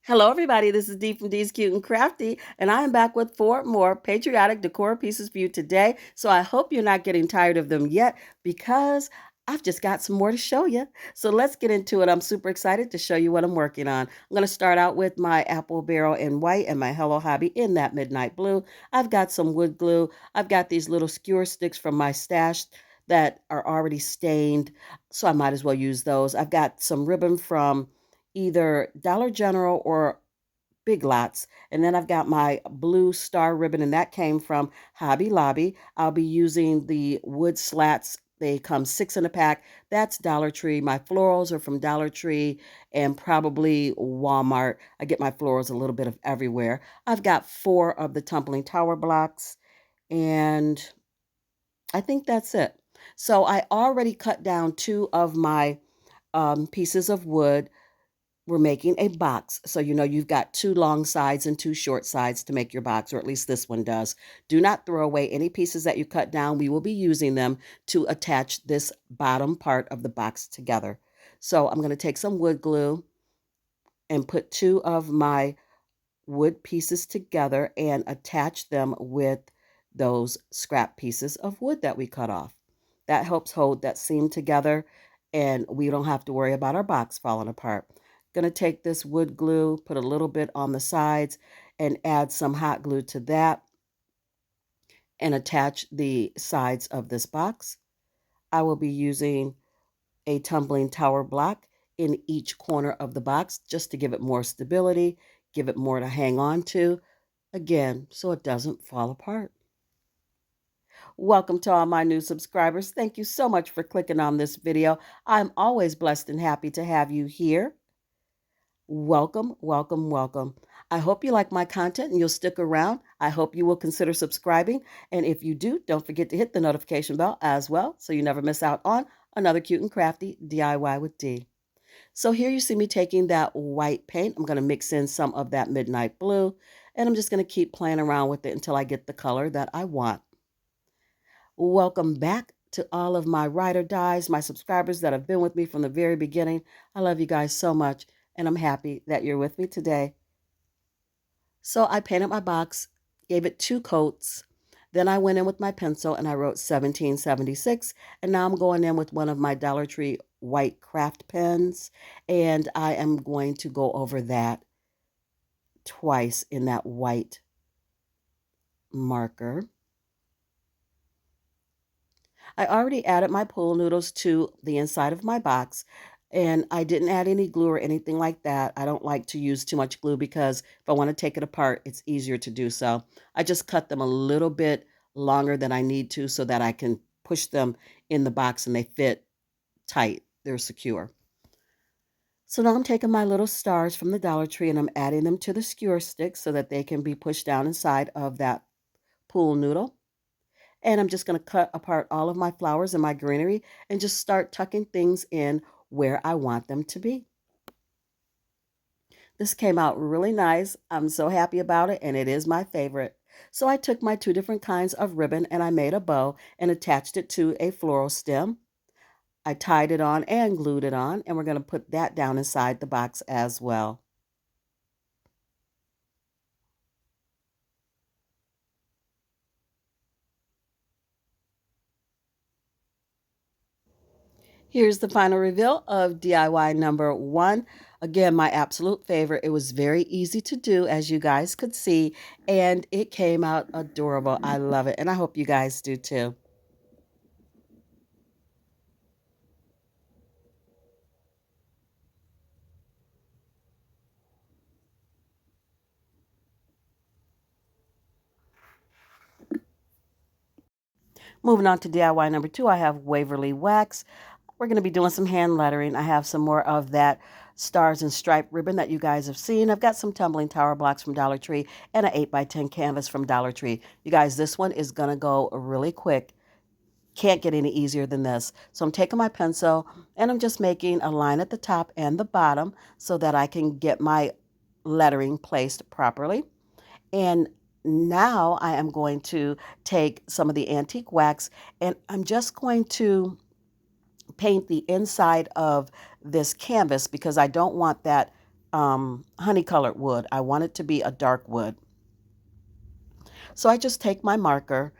Hello, everybody. This is Dee from Dee's Cute and Crafty, and I am back with four more patriotic decor pieces for you today. So I hope you're not getting tired of them yet because I've just got some more to show you. So let's get into it. I'm super excited to show you what I'm working on. I'm going to start out with my apple barrel in white and my Hello Hobby in that midnight blue. I've got some wood glue. I've got these little skewer sticks from my stash that are already stained, so I might as well use those. I've got some ribbon from either Dollar General or Big Lots. And then I've got my blue star ribbon, and that came from Hobby Lobby. I'll be using the wood slats. They come 6 in a pack. That's Dollar Tree. My florals are from Dollar Tree and probably Walmart. I get my florals a little bit of everywhere. I've got 4 of the tumbling tower blocks, and I think that's it. So I already cut down 2 of my pieces of wood. We're making a box. So, you've got 2 long sides and 2 short sides to make your box, or at least this one does. Do not throw away any pieces that you cut down. We will be using them to attach this bottom part of the box together. So I'm going to take some wood glue and put 2 of my wood pieces together and attach them with those scrap pieces of wood that we cut off. That helps hold that seam together, and we don't have to worry about our box falling apart. Going to take this wood glue, put a little bit on the sides, and add some hot glue to that and attach the sides of this box. I will be using a tumbling tower block in each corner of the box just to give it more stability, give it more to hang on to, again, so it doesn't fall apart. Welcome to all my new subscribers. Thank you so much for clicking on this video. I'm always blessed and happy to have you here. Welcome, welcome, welcome. I hope you like my content and you'll stick around. I hope you will consider subscribing. And if you do, don't forget to hit the notification bell as well so you never miss out on another cute and crafty DIY with D. So here you see me taking that white paint. I'm going to mix in some of that midnight blue, and I'm just going to keep playing around with it until I get the color that I want. Welcome back to all of my ride or dies, my subscribers that have been with me from the very beginning. I love you guys so much, and I'm happy that you're with me today. So I painted my box, gave it 2 coats. Then I went in with my pencil and I wrote 1776. And now I'm going in with one of my Dollar Tree white craft pens. And I am going to go over that twice in that white marker. I already added my pool noodles to the inside of my box, and I didn't add any glue or anything like that. I don't like to use too much glue because if I want to take it apart, it's easier to do so. I just cut them a little bit longer than I need to so that I can push them in the box and they fit tight. They're secure. So now I'm taking my little stars from the Dollar Tree and I'm adding them to the skewer stick so that they can be pushed down inside of that pool noodle. And I'm just going to cut apart all of my flowers and my greenery and just start tucking things in where I want them to be. This came out really nice. I'm so happy about it, and it is my favorite. So I took my 2 different kinds of ribbon and I made a bow and attached it to a floral stem. I tied it on and glued it on, and we're going to put that down inside the box as well. Here's the final reveal of DIY number 1. Again, my absolute favorite. It was very easy to do, as you guys could see, and it came out adorable. I love it, and I hope you guys do too. Moving on to DIY number 2, I have Waverly Wax. We're going to be doing some hand lettering. I have some more of that stars and stripe ribbon that you guys have seen. I've got some tumbling tower blocks from Dollar Tree and an 8x10 canvas from Dollar Tree. You guys, this one is going to go really quick. Can't get any easier than this. So I'm taking my pencil and I'm just making a line at the top and the bottom so that I can get my lettering placed properly. And now I am going to take some of the antique wax and I'm just going to paint the inside of this canvas because I don't want that honey colored wood. I want it to be a dark wood. So I just take my marker,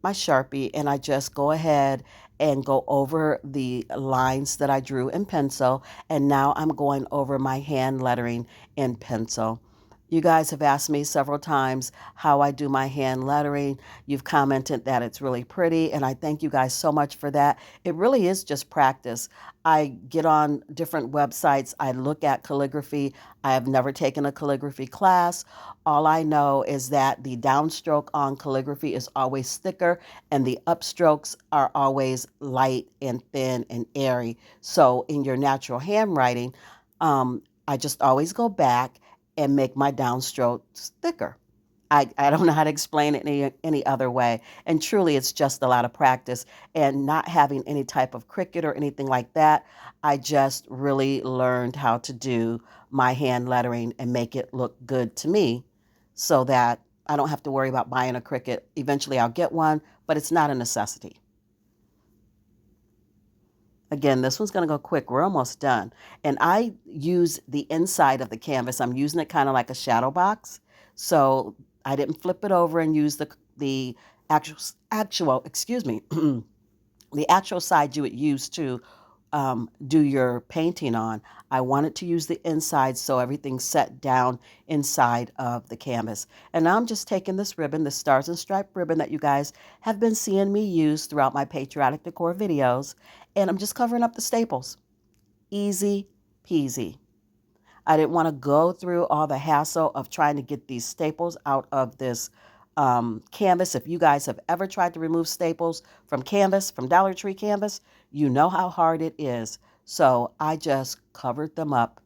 my Sharpie, and I just go ahead and go over the lines that I drew in pencil. And now I'm going over my hand lettering in pencil. You guys have asked me several times how I do my hand lettering. You've commented that it's really pretty, and I thank you guys so much for that. It really is just practice. I get on different websites. I look at calligraphy. I have never taken a calligraphy class. All I know is that the downstroke on calligraphy is always thicker and the upstrokes are always light and thin and airy. So in your natural handwriting, I just always go back and make my downstrokes thicker. I don't know how to explain it any other way. And truly, it's just a lot of practice and not having any type of cricket or anything like that. I just really learned how to do my hand lettering and make it look good to me so that I don't have to worry about buying a Cricut. Eventually I'll get one, but it's not a necessity. Again, this one's going to go quick. We're almost done. And I use the inside of the canvas. I'm using it kind of like a shadow box. So I didn't flip it over and use the excuse me, the actual side you would use to do your painting on. I wanted to use the inside so everything's set down inside of the canvas. And now I'm just taking this ribbon, the Stars and Stripe ribbon that you guys have been seeing me use throughout my Patriotic Decor videos, and I'm just covering up the staples. Easy peasy. I didn't want to go through all the hassle of trying to get these staples out of this canvas. If you guys have ever tried to remove staples from canvas, from Dollar Tree canvas, you know how hard it is. So I just covered them up.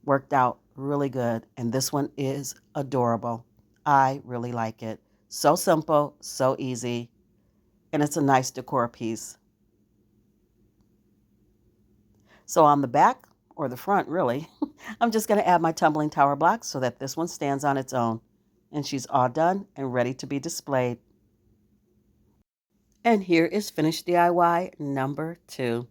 Worked out really good. And this one is adorable. I really like it. So simple, so easy, and it's a nice decor piece. So on the back, or the front really, I'm just going to add my tumbling tower blocks so that this one stands on its own. And she's all done and ready to be displayed. And here is finished DIY number 2.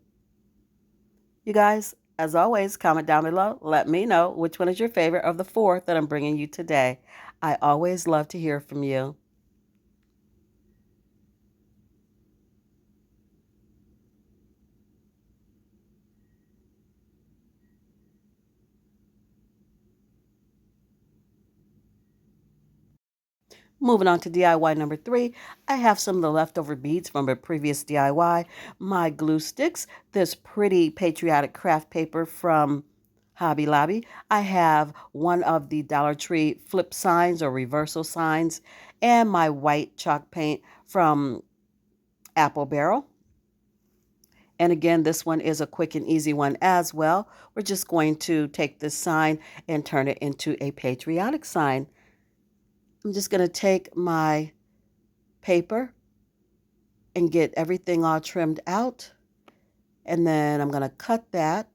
You guys, as always, comment down below. Let me know which one is your favorite of the 4 that I'm bringing you today. I always love to hear from you. Moving on to DIY number 3, I have some of the leftover beads from a previous DIY. My glue sticks, this pretty patriotic craft paper from Hobby Lobby. I have one of the Dollar Tree flip signs or reversal signs, and my white chalk paint from Apple Barrel. And again, this one is a quick and easy one as well. We're just going to take this sign and turn it into a patriotic sign. I'm just going to take my paper and get everything all trimmed out. And then I'm going to cut that.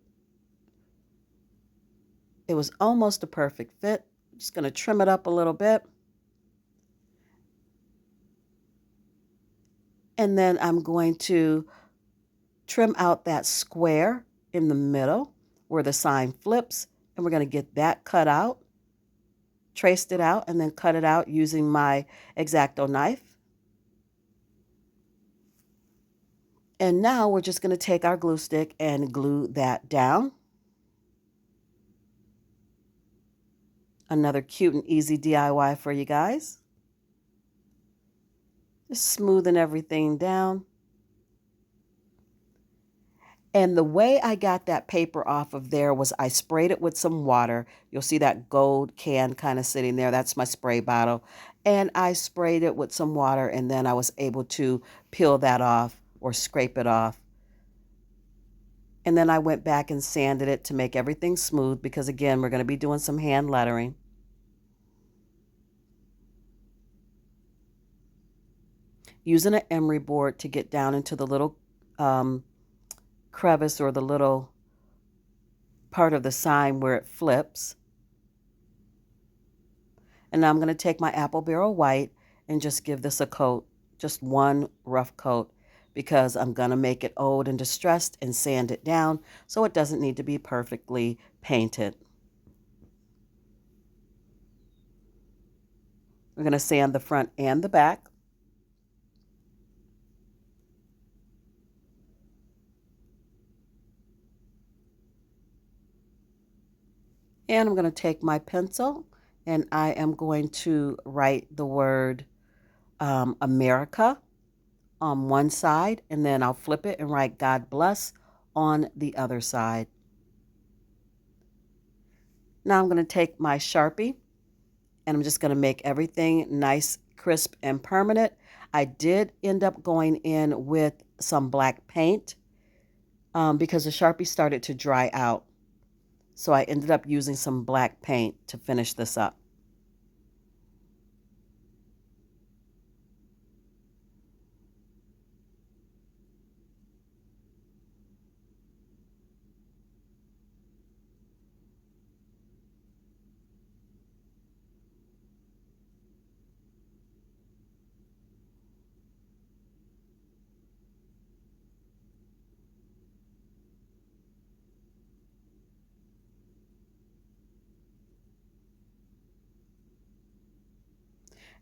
It was almost a perfect fit. I'm just going to trim it up a little bit. And then I'm going to trim out that square in the middle where the sign flips. And we're going to get that cut out. Traced it out and then cut it out using my X-Acto knife. And now we're just going to take our glue stick and glue that down. Another cute and easy DIY for you guys. Just smoothing everything down. And the way I got that paper off of there was I sprayed it with some water. You'll see that gold can kind of sitting there. That's my spray bottle. And I sprayed it with some water, and then I was able to peel that off or scrape it off. And then I went back and sanded it to make everything smooth because, again, we're going to be doing some hand lettering. Using an emery board to get down into the little crevice or the little part of the sign where it flips. And now I'm going to take my Apple Barrel White and just give this a coat, just one rough coat, because I'm going to make it old and distressed and sand it down so it doesn't need to be perfectly painted. We're going to sand the front and the back. And I'm going to take my pencil and I am going to write the word America on one side, and then I'll flip it and write God bless on the other side. Now I'm going to take my Sharpie and I'm just going to make everything nice, crisp, and permanent. I did end up going in with some black paint because the Sharpie started to dry out. So I ended up using some black paint to finish this up.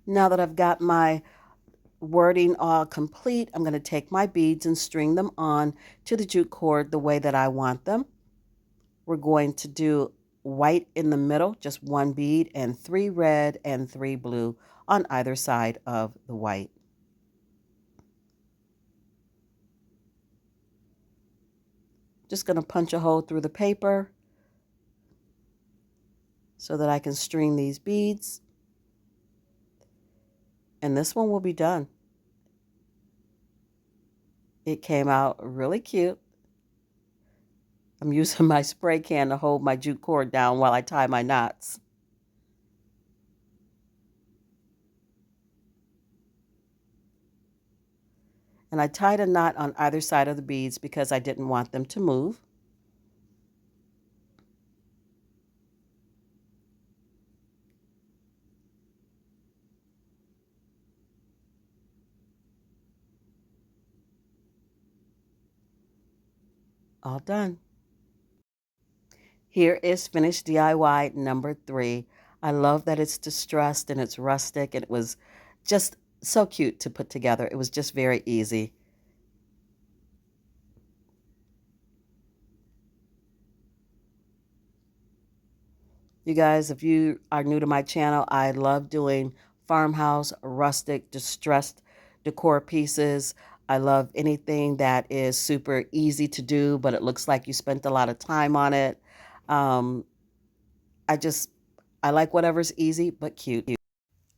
Now that I've got my wording all complete, I'm going to take my beads and string them on to the jute cord the way that I want them. We're going to do white in the middle, just one bead, and 3 red and 3 blue on either side of the white. Just going to punch a hole through the paper so that I can string these beads. And this one will be done. It came out really cute. I'm using my spray can to hold my jute cord down while I tie my knots. And I tied a knot on either side of the beads because I didn't want them to move. All done. Here is finished DIY number 3. I love that it's distressed and it's rustic, and it was just so cute to put together. It was just very easy. You guys, if you are new to my channel, I love doing farmhouse, rustic, distressed decor pieces. I love anything that is super easy to do, but it looks like you spent a lot of time on it. Um, I just, I like whatever's easy but cute.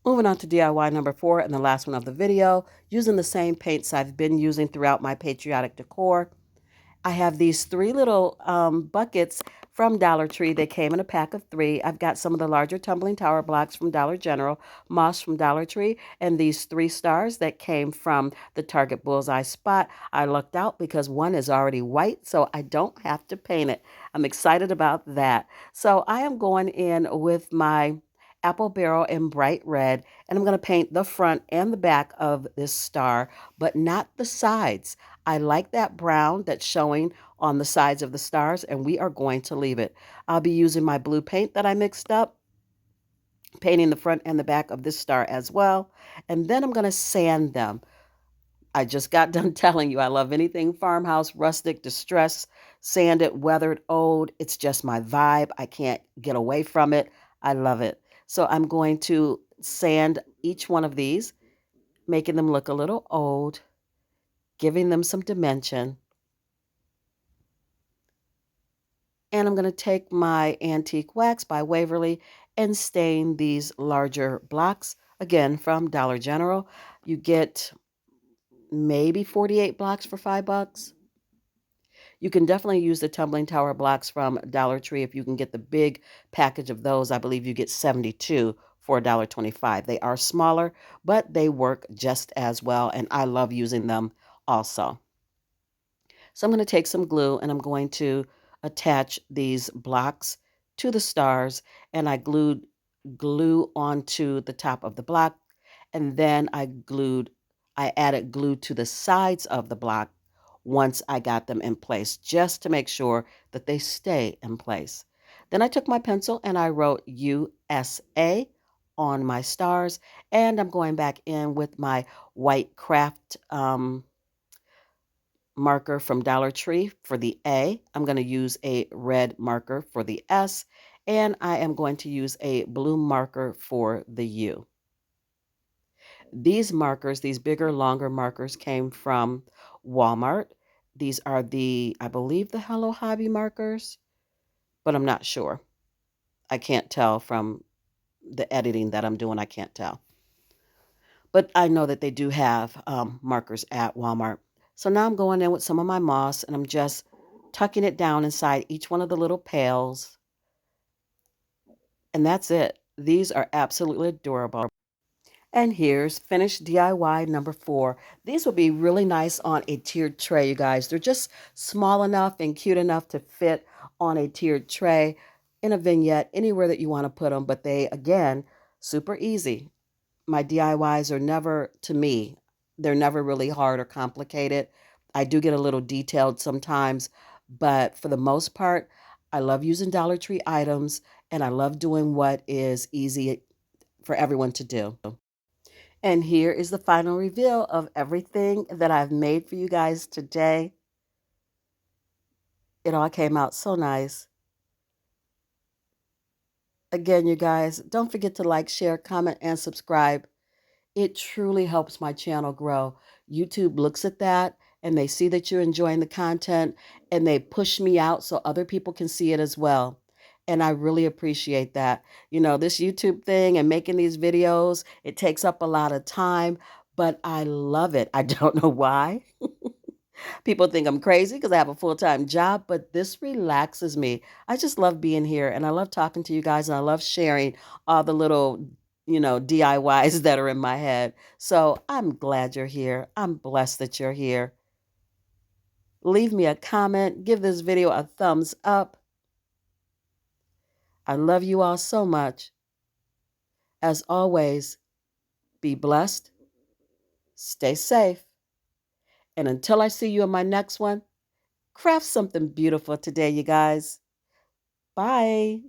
Moving on to DIY number 4 and the last one of the video, using the same paints I've been using throughout my patriotic decor. I have these 3 little buckets from Dollar Tree. They came in a pack of 3. I've got some of the larger tumbling tower blocks from Dollar General, moss from Dollar Tree, and these 3 stars that came from the Target Bullseye Spot. I lucked out because one is already white, so I don't have to paint it. I'm excited about that. So I am going in with my apple barrel in bright red, and I'm going to paint the front and the back of this star, but not the sides. I like that brown that's showing on the sides of the stars, and we are going to leave it. I'll be using my blue paint that I mixed up, painting the front and the back of this star as well, and then I'm going to sand them. I just got done telling you I love anything farmhouse, rustic, distress, sanded, weathered, old. It's just my vibe. I can't get away from it. I love it. So I'm going to sand each one of these, making them look a little old, giving them some dimension. And I'm going to take my antique wax by Waverly and stain these larger blocks, again from Dollar General. You get maybe 48 blocks for $5. You can definitely use the tumbling tower blocks from Dollar Tree. If you can get the big package of those, I believe you get 72 for $1.25. They are smaller, but they work just as well, and I love using them also. So I'm going to take some glue and I'm going to attach these blocks to the stars, and I glued glue onto the top of the block, and then I added glue to the sides of the block once I got them in place, just to make sure that they stay in place. Then I took my pencil and I wrote USA on my stars. And I'm going back in with my white craft marker from Dollar Tree for the A. I'm going to use a red marker for the S. And I am going to use a blue marker for the U. These markers, these bigger, longer markers came from Walmart. These are I believe the Hello Hobby markers, but I'm not sure. I can't tell from the editing that I'm doing. I can't tell. But I know that they do have markers at Walmart. So now I'm going in with some of my moss and I'm just tucking it down inside each one of the little pails. And that's it. These are absolutely adorable. And here's finished DIY number 4. These will be really nice on a tiered tray, you guys. They're just small enough and cute enough to fit on a tiered tray, in a vignette, anywhere that you want to put them. But they, again, super easy. My DIYs are never, to me, they're never really hard or complicated. I do get a little detailed sometimes, but for the most part, I love using Dollar Tree items and I love doing what is easy for everyone to do. And here is the final reveal of everything that I've made for you guys today. It all came out so nice. Again, you guys, don't forget to like, share, comment, and subscribe. It truly helps my channel grow. YouTube looks at that and they see that you're enjoying the content and they push me out so other people can see it as well. And I really appreciate that. You know, this YouTube thing and making these videos, it takes up a lot of time, but I love it. I don't know why. People think I'm crazy because I have a full-time job, but this relaxes me. I just love being here and I love talking to you guys and I love sharing all the little, DIYs that are in my head. So I'm glad you're here. I'm blessed that you're here. Leave me a comment. Give this video a thumbs up. I love you all so much. As always, be blessed, stay safe, and until I see you in my next one, craft something beautiful today, you guys. Bye.